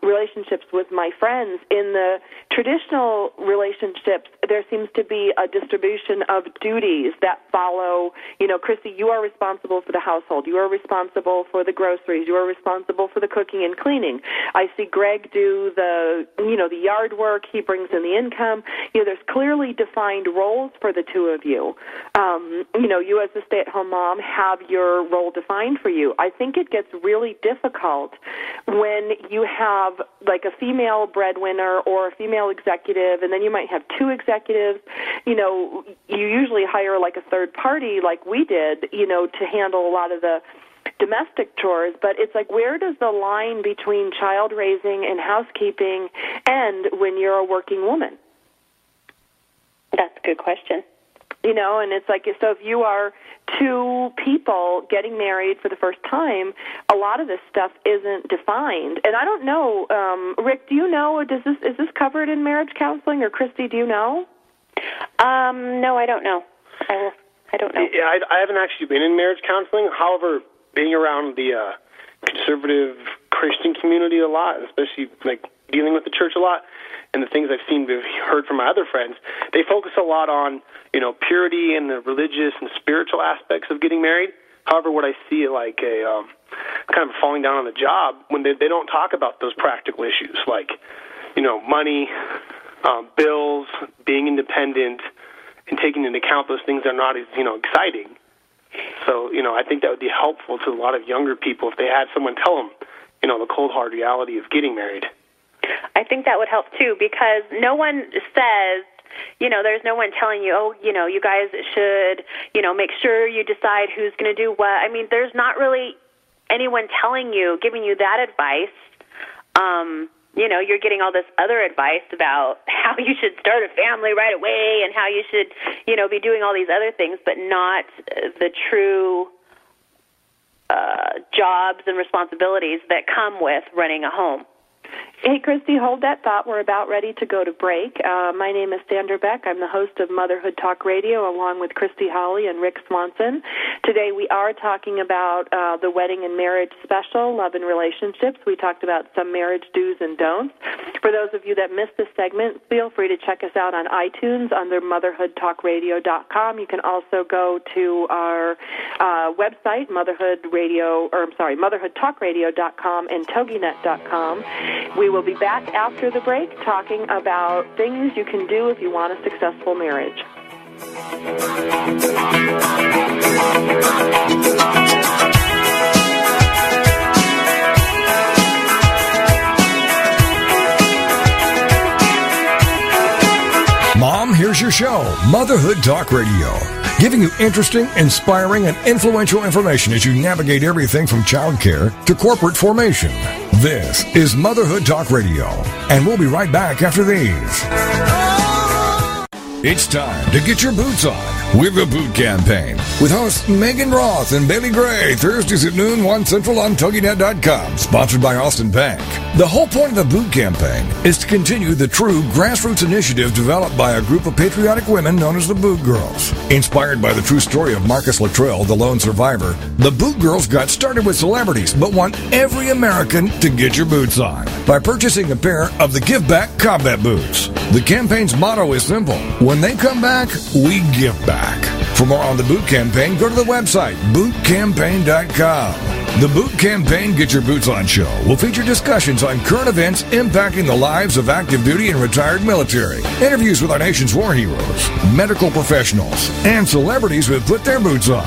relationships with my friends. In the traditional relationships, there seems to be a distribution of duties that follow, Christy, you are responsible for the household. You are responsible for the groceries. You are responsible for the cooking and cleaning. I see Greg do the yard work. He brings in the income. There's clearly defined roles for the two of you. You as a stay-at-home mom have your role defined for you. I think it gets really difficult when you have like a female breadwinner or a female executive, and then you might have two executives. You usually hire like a third party like we did, to handle a lot of the domestic chores, but it's like, where does the line between child raising and housekeeping end when you're a working woman?
That's a good question.
And it's like, so if you are two people getting married for the first time, a lot of this stuff isn't defined. And I don't know, Rick, do you know, is this covered in marriage counseling, or Christy, do you know?
No, I don't know. I don't know.
Yeah, I haven't actually been in marriage counseling. However, being around the conservative Christian community a lot, especially like dealing with the church a lot, and the things I've seen, heard from my other friends, they focus a lot on, purity and the religious and spiritual aspects of getting married. However, what I see like a kind of falling down on the job when they don't talk about those practical issues like, money, bills, being independent, and taking into account those things that are not as, exciting. So, I think that would be helpful to a lot of younger people if they had someone tell them, the cold, hard reality of getting married.
I think that would help, too, because no one says, there's no one telling you, oh, you guys should, make sure you decide who's going to do what. I mean, there's not really anyone giving you that advice. You're getting all this other advice about how you should start a family right away and how you should, be doing all these other things, but not the true jobs and responsibilities that come with running a home.
Hey, Christy, hold that thought. We're about ready to go to break. My name is Sandra Beck. I'm the host of Motherhood Talk Radio, along with Christy Holly and Rick Swanson. Today we are talking about the wedding and marriage special, Love and Relationships. We talked about some marriage do's and don'ts. For those of you that missed this segment, feel free to check us out on iTunes under motherhoodtalkradio.com. You can also go to our website, motherhoodtalkradio.com and toginet.com. We will be back after the break talking about things you can do if you want a successful marriage.
Mom, here's your show, Motherhood Talk Radio, giving you interesting, inspiring, and influential information as you navigate everything from childcare to corporate formation. This is Motherhood Talk Radio, and we'll be right back after these. It's time to get your boots on with the Boot Campaign with hosts Megan Roth and Bailey Gray, Thursdays at noon, 1 Central on TogiNet.com, sponsored by Austin Bank. The whole point of the boot campaign is to continue the true grassroots initiative developed by a group of patriotic women known as the Boot Girls. Inspired by the true story of Marcus Luttrell, the lone survivor, the Boot Girls got started with celebrities but want every American to get your boots on by purchasing a pair of the Give Back Combat Boots. The campaign's motto is simple: when they come back, we give back. For more on the boot campaign, go to the website bootcampaign.com. The Boot Campaign Get Your Boots On show will feature discussions on current events impacting the lives of active duty and retired military, interviews with our nation's war heroes, medical professionals, and celebrities who have put their boots on.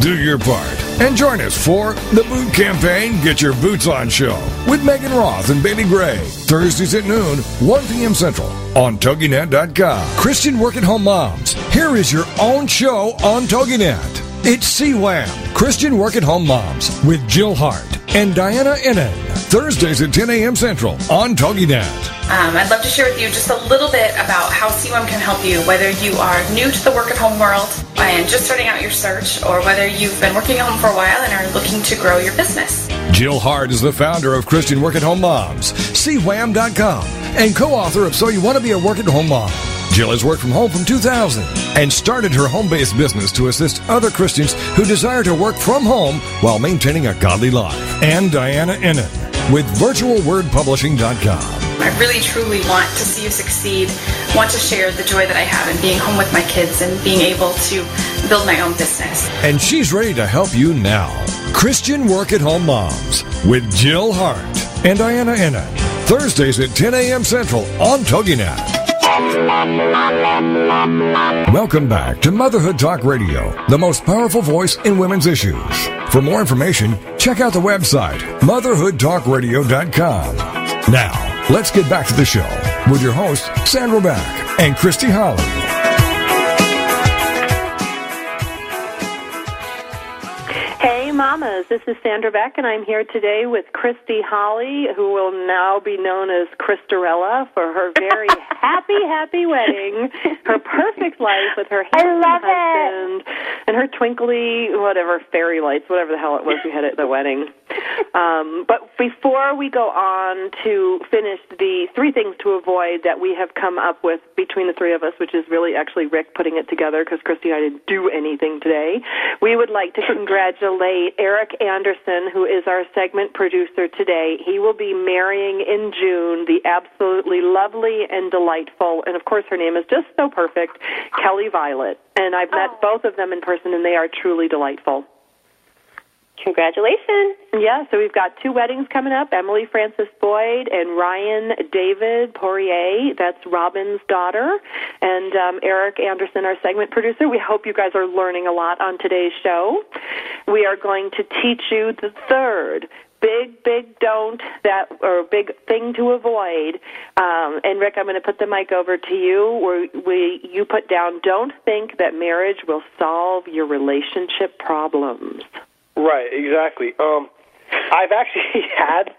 Do your part and join us for The Boot Campaign Get Your Boots On show with Megan Roth and Bailey Gray, Thursdays at noon, 1 p.m. Central on TogiNet.com. Christian Work-at-Home Moms, here is your own show on TogiNet. It's CWAM, Christian Work-at-Home Moms, with Jill Hart and Diana Innan. Thursdays at 10 a.m. Central on TogiNet.
I'd love to share with you just a little bit about how CWAM can help you, whether you are new to the work-at-home world and just starting out your search, or whether you've been working at home for a while and are looking to grow your business.
Jill Hart is the founder of Christian Work-at-Home Moms, CWAM.com, and co-author of So You Want to Be a Work-at-Home Mom. Jill has worked from home from 2000 and started her home-based business to assist other Christians who desire to work from home while maintaining a godly life. And Diana Innan with virtualwordpublishing.com.
I really, truly want to see you succeed, want to share the joy that I have in being home with my kids and being able to build my own business.
And she's ready to help you now. Christian Work-at-Home Moms with Jill Hart and Diana Innan. Thursdays at 10 a.m. Central on TogiNet. Welcome back to Motherhood Talk Radio, the most powerful voice in women's issues. For more information, check out the website, motherhoodtalkradio.com. Now, let's get back to the show with your hosts, Sandra Beck and Christy Holly.
Hey, mamas, this is Sandra Beck, and I'm here today with Christy Holly, who will now be known as Christarella, for her very happy wedding, her perfect life with her handsome husband, and her twinkly, whatever, fairy lights, whatever the hell it was we had at the wedding. But before we go on to finish the 3 things to avoid that we have come up with between the 3 of us, which is really actually Rick putting it together because Christy and I didn't do anything today, we would like to congratulate Eric Anderson, who is our segment producer today. He will be marrying in June the absolutely lovely and delightful, and of course her name is just so perfect, Kelly Violet. And I've met both of them in person, and they are truly delightful.
Congratulations.
Yeah, so we've got 2 weddings coming up, Emily Frances Boyd and Ryan David Poirier. That's Robin's daughter. And Eric Anderson, our segment producer. We hope you guys are learning a lot on today's show. We are going to teach you the 3rd big don't or big thing to avoid. And Rick, I'm going to put the mic over to you where you put down, don't think that marriage will solve your relationship problems.
Right, exactly. I've actually had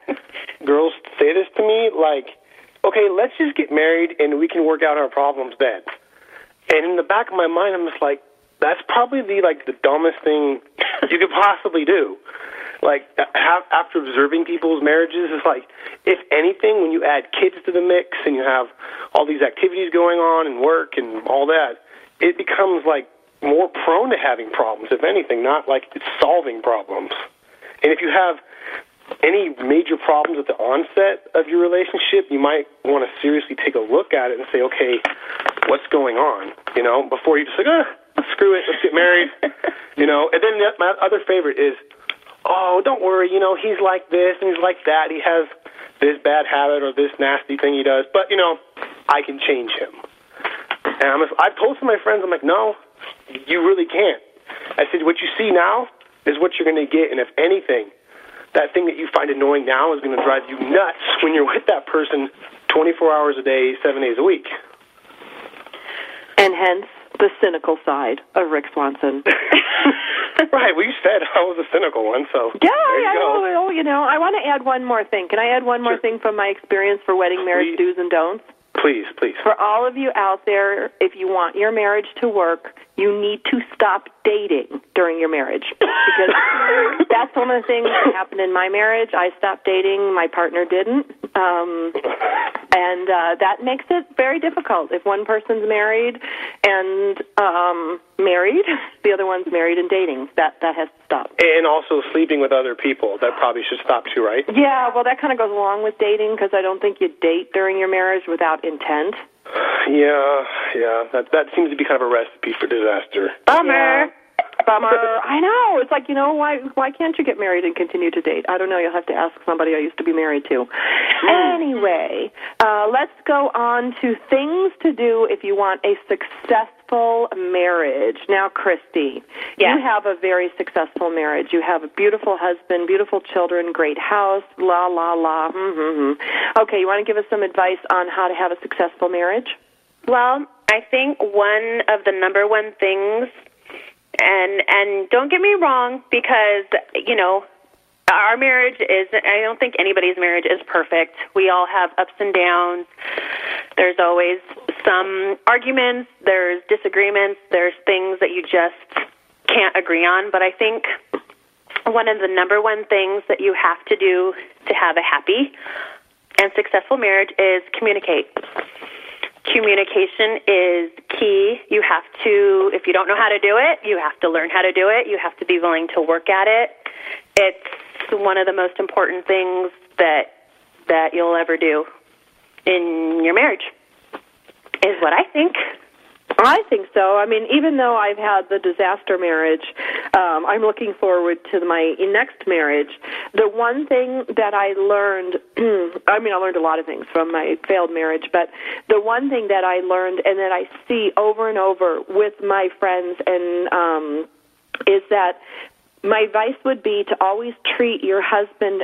girls say this to me, like, okay, let's just get married and we can work out our problems then. And in the back of my mind, I'm just like, that's probably the dumbest thing you could possibly do. Like, after observing people's marriages, it's like, if anything, when you add kids to the mix and you have all these activities going on and work and all that, it becomes like more prone to having problems, if anything, not like it's solving problems. And if you have any major problems at the onset of your relationship, you might want to seriously take a look at it and say, okay, what's going on? You know, before you just like, screw it, let's get married. You know, and then my other favorite is, oh, don't worry, you know, he's like this and he's like that. He has this bad habit or this nasty thing he does, but, you know, I can change him. And I've told some of my friends, I'm like, no, you really can't. I said, what you see now is what you're going to get, and if anything, that thing that you find annoying now is going to drive you nuts when you're with that person 24 hours a day, 7 days a week.
And hence the cynical side of Rick Swanson.
Right, well, you said I was a cynical one, so
yeah,
there you go.
You know, I want to add one more thing. Can I add one more thing from my experience for wedding, marriage, do's and don'ts?
Please, please.
For all of you out there, if you want your marriage to work, you need to stop dating during your marriage. Because that's one of the things that happened in my marriage. I stopped dating. My partner didn't. And that makes it very difficult. If one person's married and the other one's married and dating, that has to stop.
And also sleeping with other people. That probably should stop too, right?
Yeah, well, that kind of goes along with dating because I don't think you date during your marriage without intent.
Yeah. That seems to be kind of a recipe for disaster.
Bummer.
Yeah. Bummer. I know. It's like, why can't you get married and continue to date? I don't know. You'll have to ask somebody I used to be married to. Anyway, let's go on to things to do if you want a successful marriage. Now, Christy, you have a very successful marriage. You have a beautiful husband, beautiful children, great house, la, la, la. Okay, you want to give us some advice on how to have a successful marriage?
Well, I think one of the number one things, and don't get me wrong, because, our marriage I don't think anybody's marriage is perfect. We all have ups and downs. There's always some arguments, there's disagreements, there's things that you just can't agree on. But I think one of the number one things that you have to do to have a happy and successful marriage is communicate. Communication is key. You have to, if you don't know how to do it, you have to learn how to do it. You have to be willing to work at it. It's one of the most important things that you'll ever do in your marriage, is what I think.
I think so. I mean, even though I've had the disaster marriage, I'm looking forward to my next marriage. The one thing that I learned, I learned a lot of things from my failed marriage, but the one thing that I learned and that I see over and over with my friends and is that my advice would be to always treat your husband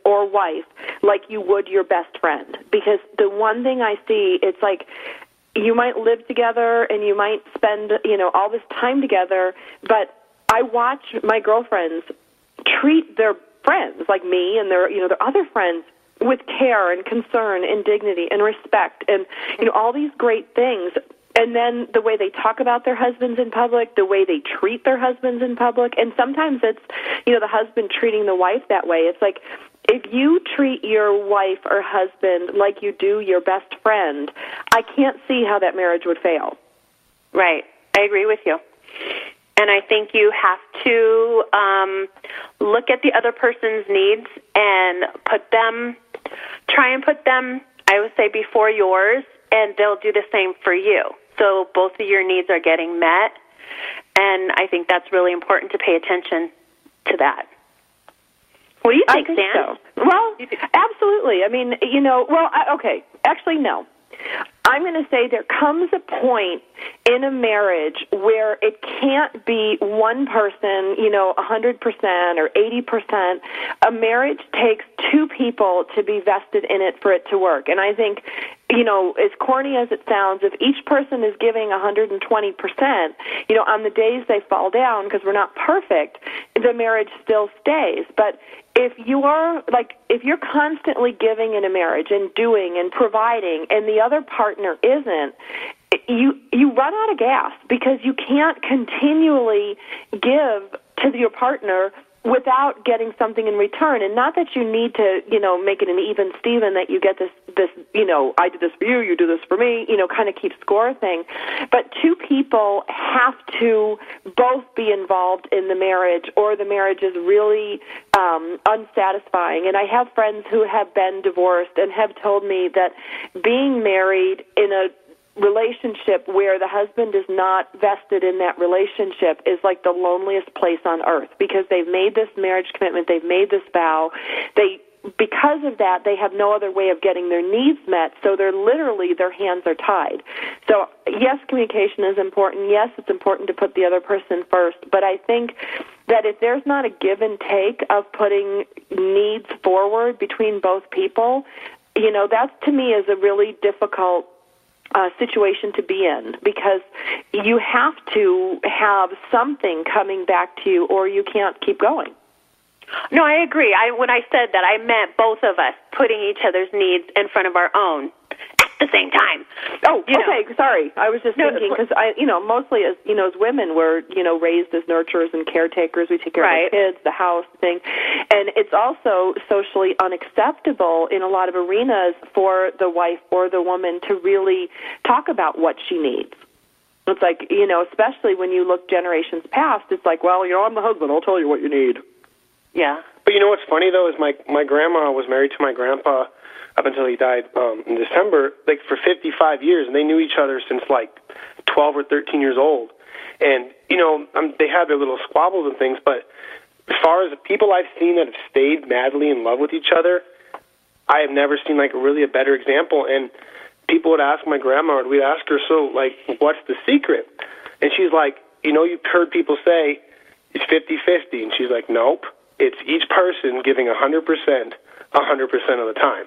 or wife like you would your best friend. Because the one thing I see, it's like, you might live together and you might spend, all this time together, but I watch my girlfriends treat their friends like me and their other friends with care and concern and dignity and respect and, all these great things. And then the way they talk about their husbands in public, the way they treat their husbands in public, and sometimes it's, the husband treating the wife that way. It's like, if you treat your wife or husband like you do your best friend, I can't see how that marriage would fail.
Right. I agree with you. And I think you have to look at the other person's needs and try and put them, I would say, before yours, and they'll do the same for you. So both of your needs are getting met, and I think that's really important to pay attention to that. What do you think, Stan?
So. Well, absolutely. I mean, okay. Actually, no. I'm going to say there comes a point in a marriage where it can't be one person, 100% or 80%. A marriage takes two people to be vested in it for it to work. And I think, as corny as it sounds, if each person is giving 120%, on the days they fall down, because we're not perfect, the marriage still stays. But if you're constantly giving in a marriage and doing and providing and the other partner isn't, you run out of gas because you can't continually give to your partner without getting something in return. And not that you need to, make it an even Steven, that you get this, I did this for you, you do this for me, kind of keep score thing. But two people have to both be involved in the marriage, or the marriage is really unsatisfying. And I have friends who have been divorced and have told me that being married in a relationship where the husband is not vested in that relationship is like the loneliest place on earth, because they've made this marriage commitment, they've made this vow, because of that, they have no other way of getting their needs met, so their hands are tied. So, yes, communication is important. Yes, it's important to put the other person first, but I think that if there's not a give and take of putting needs forward between both people, that to me is a really difficult situation to be in, because you have to have something coming back to you or you can't keep going.
No, I agree. When I said that, I meant both of us putting each other's needs in front of our own the same time.
Oh, okay. Sorry. I was just thinking because mostly as women, we're, raised as nurturers and caretakers. We take care of our kids, the house thing. And it's also socially unacceptable in a lot of arenas for the wife or the woman to really talk about what she needs. It's like, especially when you look generations past, it's like, well, I'm the husband. I'll tell you what you need.
Yeah.
But what's funny, though, is my grandma was married to my grandpa up until he died in December, for 55 years, and they knew each other since 12 or 13 years old. And they had their little squabbles and things, but as far as the people I've seen that have stayed madly in love with each other, I have never seen really a better example. And people would ask my grandma, or we'd ask her, so what's the secret? And she's like, you've heard people say it's 50-50, and she's like, nope, it's each person giving 100% 100% of the time.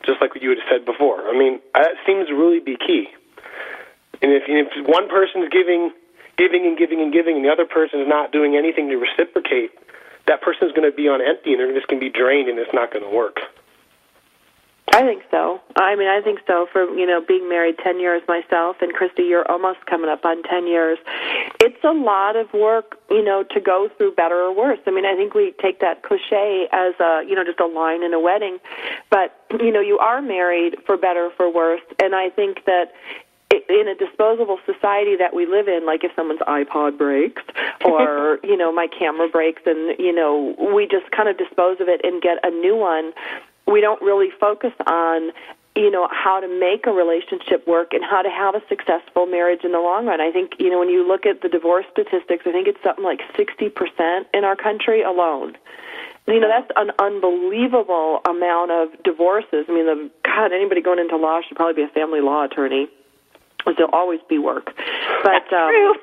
Just like what you had said before. I mean, that seems to really be key. And if one person's giving, and the other person is not doing anything to reciprocate, that person's going to be on empty, and they're just going to be drained, and it's not going to work.
I think so. I think so. For, being married 10 years myself, and Christy, you're almost coming up on 10 years. It's a lot of work, to go through better or worse. I think we take that cliche as just a line in a wedding, but, you are married for better or for worse, and I think that in a disposable society that we live in, like if someone's iPod breaks or, my camera breaks and, we just kind of dispose of it and get a new one, we don't really focus on, how to make a relationship work and how to have a successful marriage in the long run. I think, when you look at the divorce statistics, I think it's something like 60% in our country alone. That's an unbelievable amount of divorces. Anybody going into law should probably be a family law attorney. There'll always be work. But
true.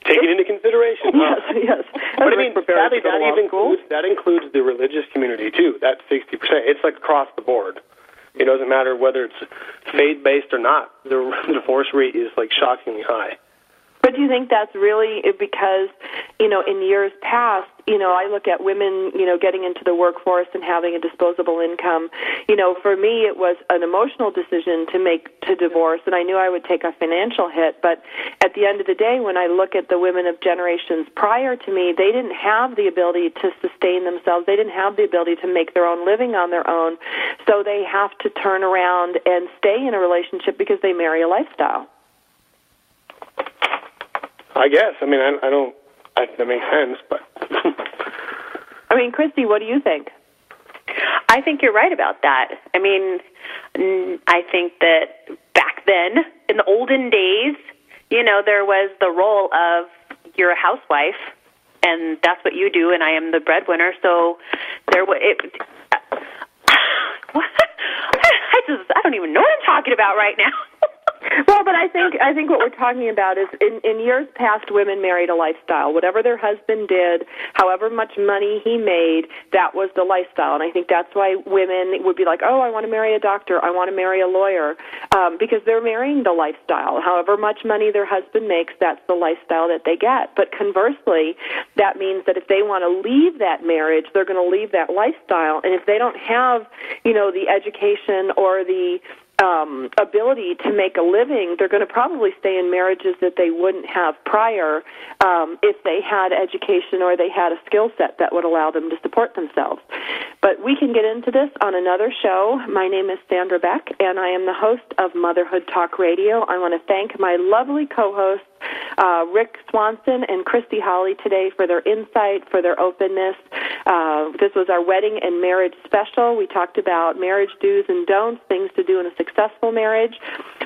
Take it into consideration.
Yes.
But sadly, that includes the religious community, too. That's 60%. It's across the board. It doesn't matter whether it's faith-based or not. The divorce rate is, shockingly high.
But do you think that's really because, in years past, I look at women, getting into the workforce and having a disposable income. For me, it was an emotional decision to divorce, and I knew I would take a financial hit. But at the end of the day, when I look at the women of generations prior to me, they didn't have the ability to sustain themselves. They didn't have the ability to make their own living on their own. So they have to turn around and stay in a relationship because they marry a lifestyle.
I guess. I don't. That makes sense, but.
Christy, what do you think?
I think you're right about that. I think that back then, in the olden days, there was the role of you're a housewife, and that's what you do, and I am the breadwinner. So there was I don't even know what I'm talking about right now.
Well, but I think what we're talking about is in years past, women married a lifestyle. Whatever their husband did, however much money he made, that was the lifestyle. And I think that's why women would be like, oh, I want to marry a doctor, I want to marry a lawyer, because they're marrying the lifestyle. However much money their husband makes, that's the lifestyle that they get. But conversely, that means that if they want to leave that marriage, they're going to leave that lifestyle. And if they don't have, the education or the ability to make a living, they're going to probably stay in marriages that they wouldn't have prior if they had education or they had a skill set that would allow them to support themselves. But we can get into this on another show. My name is Sandra Beck, and I am the host of Motherhood Talk Radio. I want to thank my lovely co-hosts, Rick Swanson and Christy Holly, today for their insight, for their openness. This was our wedding and marriage special. We talked about marriage do's and don'ts, things to do in a successful marriage.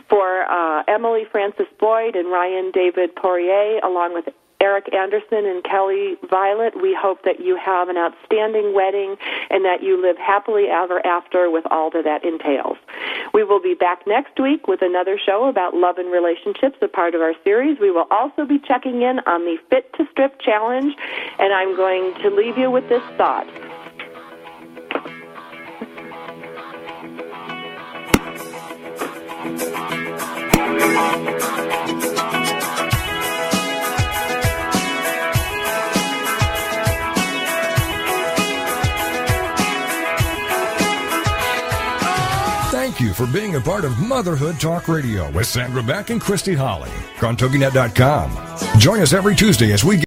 For Emily Francis Boyd and Ryan David Poirier, along with Eric Anderson and Kelly Violet, we hope that you have an outstanding wedding and that you live happily ever after with all that entails. We will be back next week with another show about love and relationships, a part of our series. We will also be checking in on the Fit to Strip Challenge, and I'm going to leave you with this thought.
thank you for being a part of Motherhood Talk Radio with Sandra Beck and Christy Holly on TogiNet.com. Join us every Tuesday as we